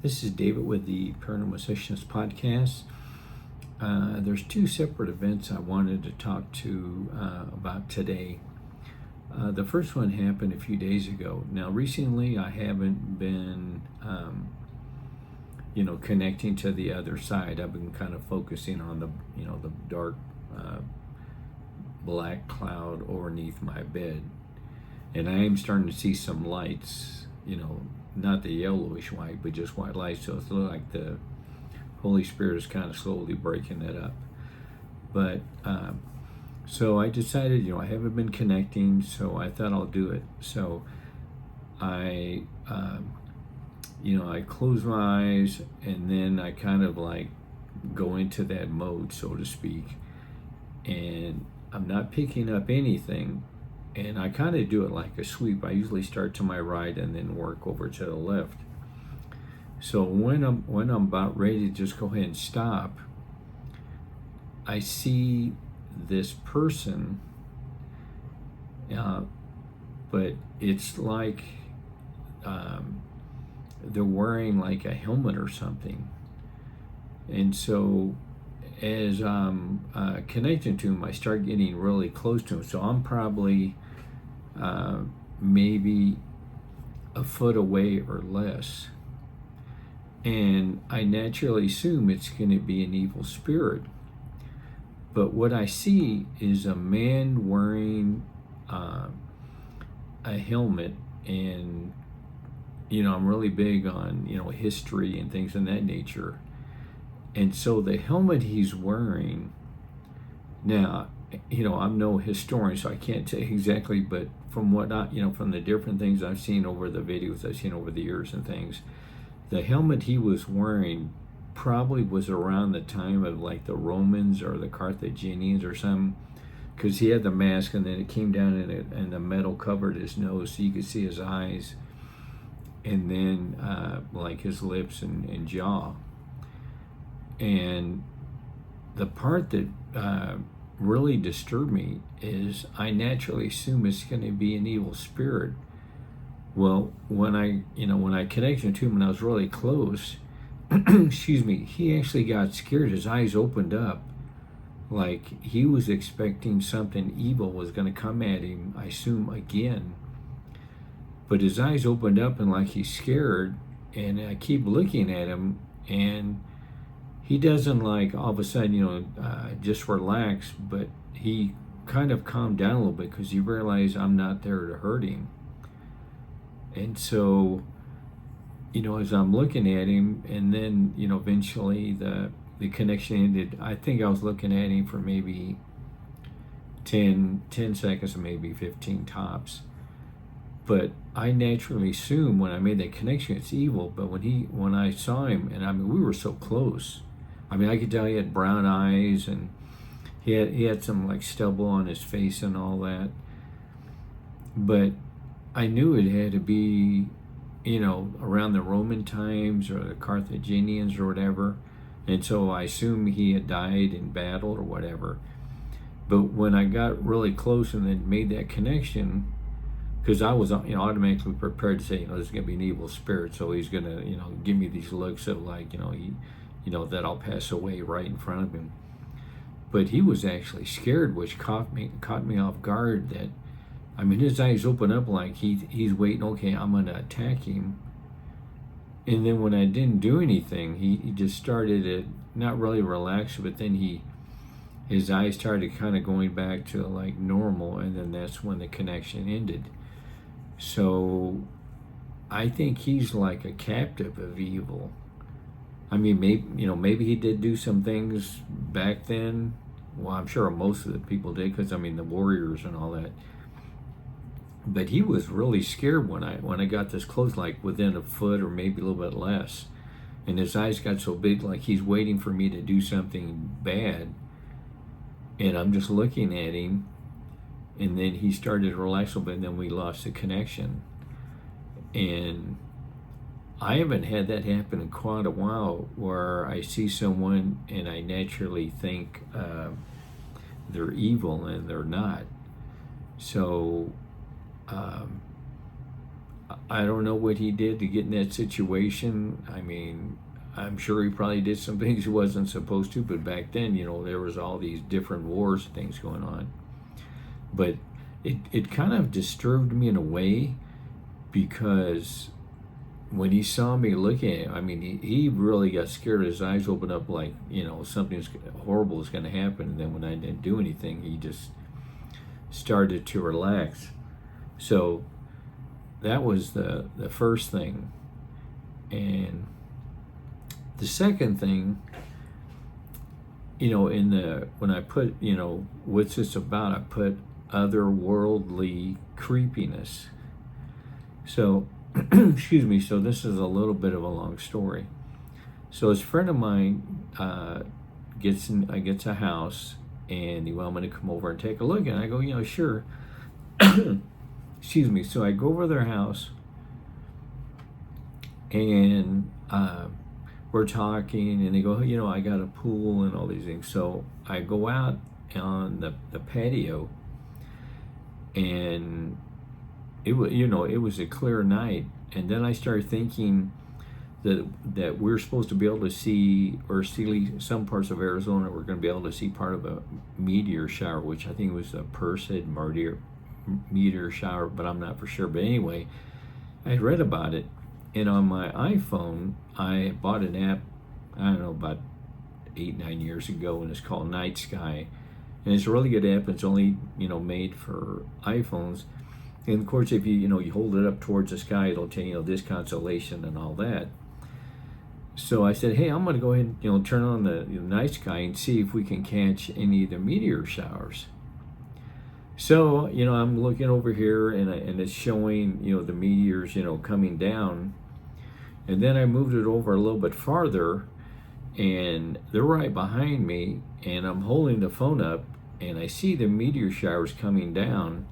This is David with the Paranormal-Activity podcast. There's two separate events I wanted to talk to about today. The first one happened a few days ago. Now, recently I haven't been, connecting to the other side. I've been kind of focusing on the dark black cloud underneath my bed, and I am starting to see some lights. Not the yellowish white, but just white lights. So it's like the Holy Spirit is kind of slowly breaking that up. But so I decided, I haven't been connecting, so I thought I'll do it. So I close my eyes, and then I kind of like go into that mode, so to speak, and I'm not picking up anything. And I kind of do it like a sweep. I usually start to my right and then work over to the left. So when I'm about ready to just go ahead and stop, I see this person, but it's like they're wearing like a helmet or something. And so as I'm connecting to him, I start getting really close to him. So I'm probably maybe a foot away or less. And I naturally assume it's going to be an evil spirit. But what I see is a man wearing a helmet, and I'm really big on history and things of that nature. And so the helmet he's wearing, now, I'm no historian, so I can't tell you exactly, but from what from the different things I've seen over the videos I've seen over the years and things, the helmet he was wearing probably was around the time of like the Romans or the Carthaginians or something, because he had the mask and then it came down and the metal covered his nose so you could see his eyes, and then like his lips and jaw. And the part that really disturbed me is I naturally assume it's going to be an evil spirit. Well, when I connected to him and I was really close, excuse me, he actually got scared. His eyes opened up like he was expecting something evil was going to come at him, I assume again. But his eyes opened up and like he's scared, and I keep looking at him, and he doesn't like all of a sudden, just relax, but he kind of calmed down a little bit because he realized I'm not there to hurt him. And so, as I'm looking at him, and then, eventually the connection ended. I think I was looking at him for maybe 10 seconds or maybe 15 tops. But I naturally assumed when I made that connection it's evil. But when I saw him, and we were so close. I could tell he had brown eyes, and he had some like stubble on his face and all that. But I knew it had to be, around the Roman times or the Carthaginians or whatever. And so I assumed he had died in battle or whatever. But when I got really close and then made that connection, because I was automatically prepared to say, this is going to be an evil spirit, so he's going to, give me these looks of like, that I'll pass away right in front of him. But he was actually scared, which caught me off guard. That, his eyes open up like he's waiting. Okay, I'm going to attack him. And then when I didn't do anything, he just started to not really relax, but then his eyes started kind of going back to like normal, and then that's when the connection ended. So I think he's like a captive of evil. Maybe he did do some things back then. Well, I'm sure most of the people did, because the warriors and all that. But he was really scared when I got this close, like within a foot or maybe a little bit less. And his eyes got so big, like he's waiting for me to do something bad. And I'm just looking at him. And then he started to relax a little bit, and then we lost the connection. And I haven't had that happen in quite a while, where I see someone and I naturally think they're evil, and they're not. So I don't know what he did to get in that situation. I mean, I'm sure he probably did some things he wasn't supposed to, but back then, there was all these different wars and things going on. But it kind of disturbed me in a way, because when he saw me looking at him, I mean, he really got scared. His eyes opened up like, something horrible is going to happen. And then when I didn't do anything, he just started to relax. So that was the first thing. And the second thing, when I put, what's this about, I put otherworldly creepiness. So, excuse me, so this is a little bit of a long story. So this friend of mine gets a house, and he wanted me to come over and take a look, and I go, sure. Excuse me. So I go over their house, and we're talking, and they go, I got a pool and all these things. So I go out on the patio, and it was a clear night. And then I started thinking that we're supposed to be able to see some parts of Arizona. We're going to be able to see part of a meteor shower, which I think was a Perseid meteor shower, but I'm not for sure. But anyway, I read about it, and on my iPhone, I bought an app, I don't know, about 8-9 years ago, and it's called Night Sky, and it's a really good app. It's only made for iPhones, and of course, if you hold it up towards the sky, it'll tell you this constellation and all that. So I said, hey, I'm going to go ahead and turn on the night sky and see if we can catch any of the meteor showers. So, I'm looking over here, and it's showing, the meteors, coming down. And then I moved it over a little bit farther, and they're right behind me, and I'm holding the phone up, and I see the meteor showers coming down.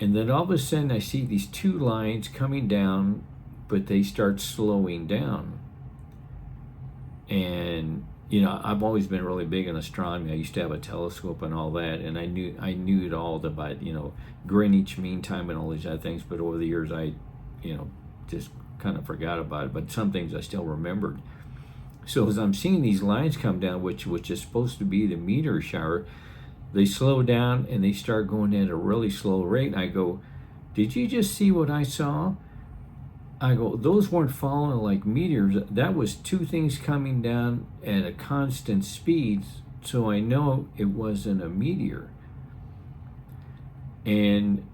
And then all of a sudden I see these two lines coming down, but they start slowing down. And I've always been really big in astronomy. I used to have a telescope and all that, and I knew it all about Greenwich Mean Time and all these other things. But over the years, I just kind of forgot about it. But some things I still remembered. So as I'm seeing these lines come down, which is supposed to be the meteor shower, they slow down and they start going at a really slow rate. And I go, did you just see what I saw? I go, those weren't falling like meteors. That was two things coming down at a constant speed. So I know it wasn't a meteor. And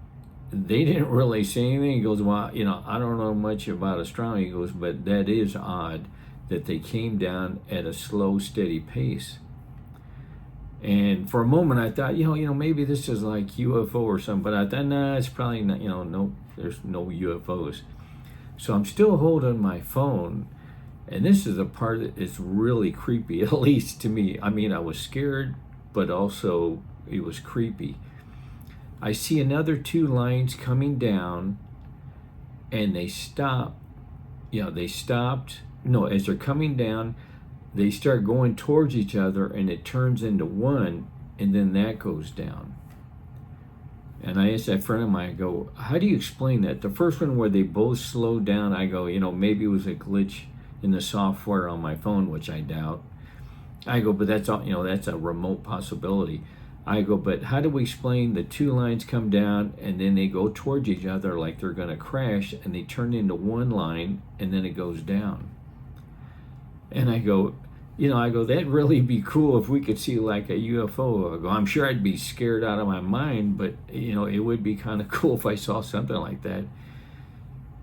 they didn't really say anything. He goes, well, I don't know much about astronomy. He goes, but that is odd that they came down at a slow, steady pace. And for a moment I thought, maybe this is like UFO or something. But I thought, nah, it's probably not, no, there's no UFOs. So I'm still holding my phone. And this is the part that is really creepy, at least to me. I mean, I was scared, but also it was creepy. I see another two lines coming down, and they stop. They stopped. No, as they're coming down, they start going towards each other, and it turns into one, and then that goes down. And I asked that friend of mine, I go, how do you explain that? The first one where they both slowed down, I go, maybe it was a glitch in the software on my phone, which I doubt. I go, but that's all, that's a remote possibility. I go, but how do we explain the two lines come down and then they go towards each other like they're going to crash, and they turn into one line and then it goes down? And I go, that'd really be cool if we could see like a UFO. I go, I'm sure I'd be scared out of my mind, but it would be kind of cool if I saw something like that.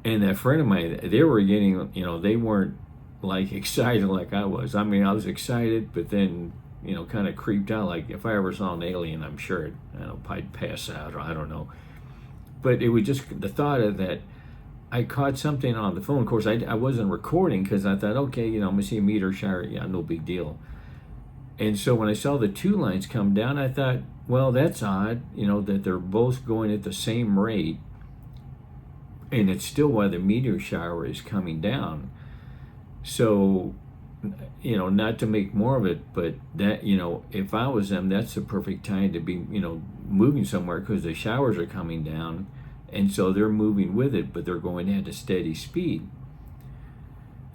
And that friend of mine, they were getting, they weren't like excited like I was. I mean, I was excited, but then, kind of creeped out. Like if I ever saw an alien, I'm sure I'd pass out, or I don't know. But it was just the thought of that. I caught something on the phone. Of course, I wasn't recording because I thought, okay, I'm going to see a meteor shower. Yeah, no big deal. And so when I saw the two lines come down, I thought, well, that's odd, that they're both going at the same rate. And it's still why the meteor shower is coming down. So, not to make more of it, but that, if I was them, that's the perfect time to be, moving somewhere, because the showers are coming down. And so they're moving with it, but they're going at a steady speed.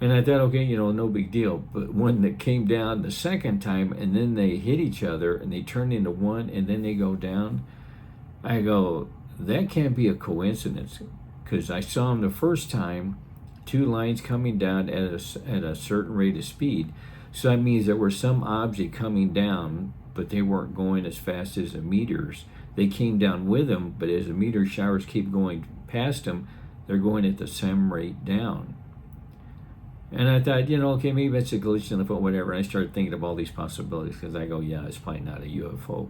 And I thought, okay, no big deal. But when it came down the second time, and then they hit each other, and they turn into one, and then they go down, I go, that can't be a coincidence, because I saw them the first time, two lines coming down at a certain rate of speed. So that means there was some object coming down, but they weren't going as fast as the meteors. They came down with them, but as the meteor showers keep going past them, they're going at the same rate down. And I thought, okay, maybe it's a glitch in the phone, whatever. And I started thinking of all these possibilities, because I go, yeah, it's probably not a UFO.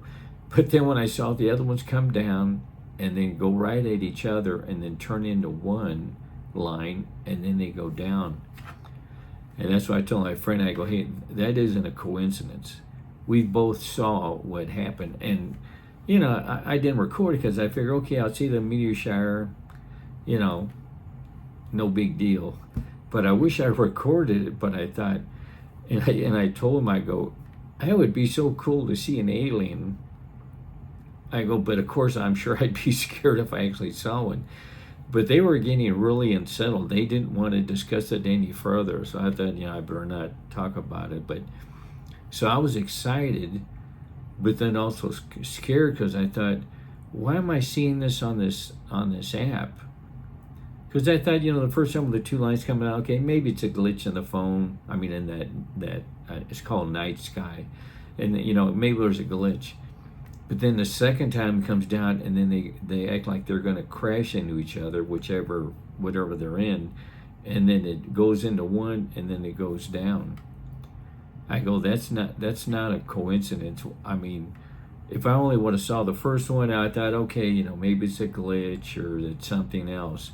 But then when I saw the other ones come down and then go right at each other and then turn into one line, and then they go down. And that's why I told my friend, I go, hey, that isn't a coincidence. We both saw what happened. And, I didn't record it because I figured, okay, I'll see the meteor shower, no big deal. But I wish I recorded it, but I thought, and I told him, I go, that would be so cool to see an alien. I go, but of course I'm sure I'd be scared if I actually saw one. But they were getting really unsettled. They didn't want to discuss it any further. So I thought, I better not talk about it. But so I was excited, but then also scared, because I thought, why am I seeing this on this app? Because I thought, the first time with the two lines coming out, okay, maybe it's a glitch in the phone. I mean, in that it's called night sky, and maybe there's a glitch. But then the second time it comes down, and then they act like they're going to crash into each other, whatever they're in, and then it goes into one, and then it goes down. I go, that's not a coincidence. I mean, if I only would have saw the first one, I thought, okay, maybe it's a glitch or it's something else.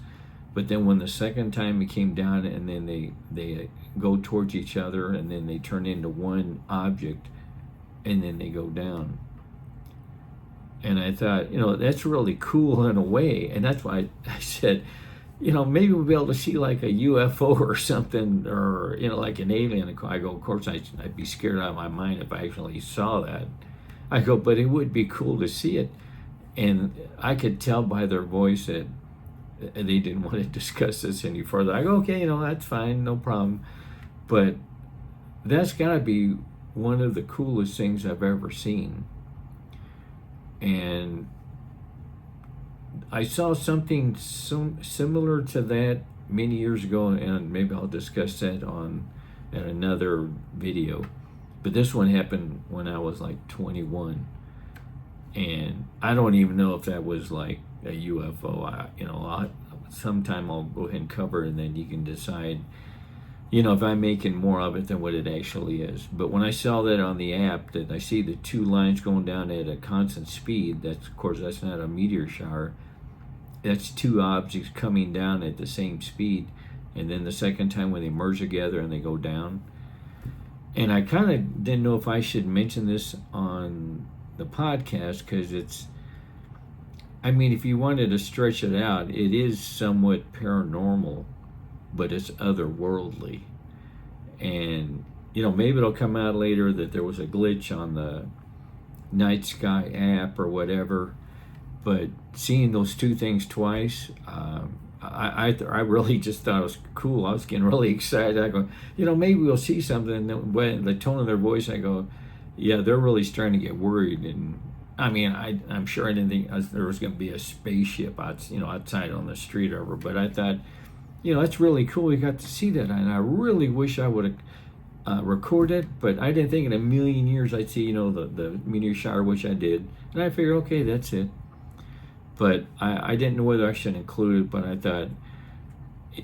But then when the second time it came down, and then they go towards each other, and then they turn into one object, and then they go down. And I thought, that's really cool in a way. And that's why I said, maybe we'll be able to see like a UFO or something, or, like an alien. I go, of course, I'd be scared out of my mind if I actually saw that. I go, but it would be cool to see it. And I could tell by their voice that they didn't want to discuss this any further. I go, okay, that's fine, no problem. But that's got to be one of the coolest things I've ever seen. And I saw something similar to that many years ago, and maybe I'll discuss that at another video. But this one happened when I was like 21, and I don't even know if that was like a UFO. Sometime I'll go ahead and cover it, and then you can decide, if I'm making more of it than what it actually is. But when I saw that on the app, that I see the two lines going down at a constant speed, of course that's not a meteor shower. That's two objects coming down at the same speed. And then the second time when they merge together and they go down. And I kind of didn't know if I should mention this on the podcast, because if you wanted to stretch it out, it is somewhat paranormal, but it's otherworldly. And maybe it'll come out later that there was a glitch on the night sky app or whatever. But seeing those two things twice, I really just thought it was cool. I was getting really excited. I go, maybe we'll see something. And when the tone of their voice, I go, yeah, they're really starting to get worried. And I'm sure I didn't think there was going to be a spaceship outside on the street or whatever. But I thought, that's really cool. We got to see that, and I really wish I would have recorded, but I didn't think in a million years I'd see, the meteor shower, which I did. And I figured, okay, that's it. But I didn't know whether I should include it, but I thought,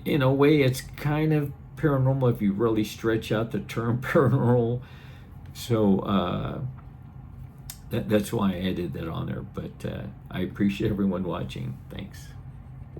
in a way, it's kind of paranormal if you really stretch out the term paranormal. So that's why I added that on there. But I appreciate everyone watching. Thanks.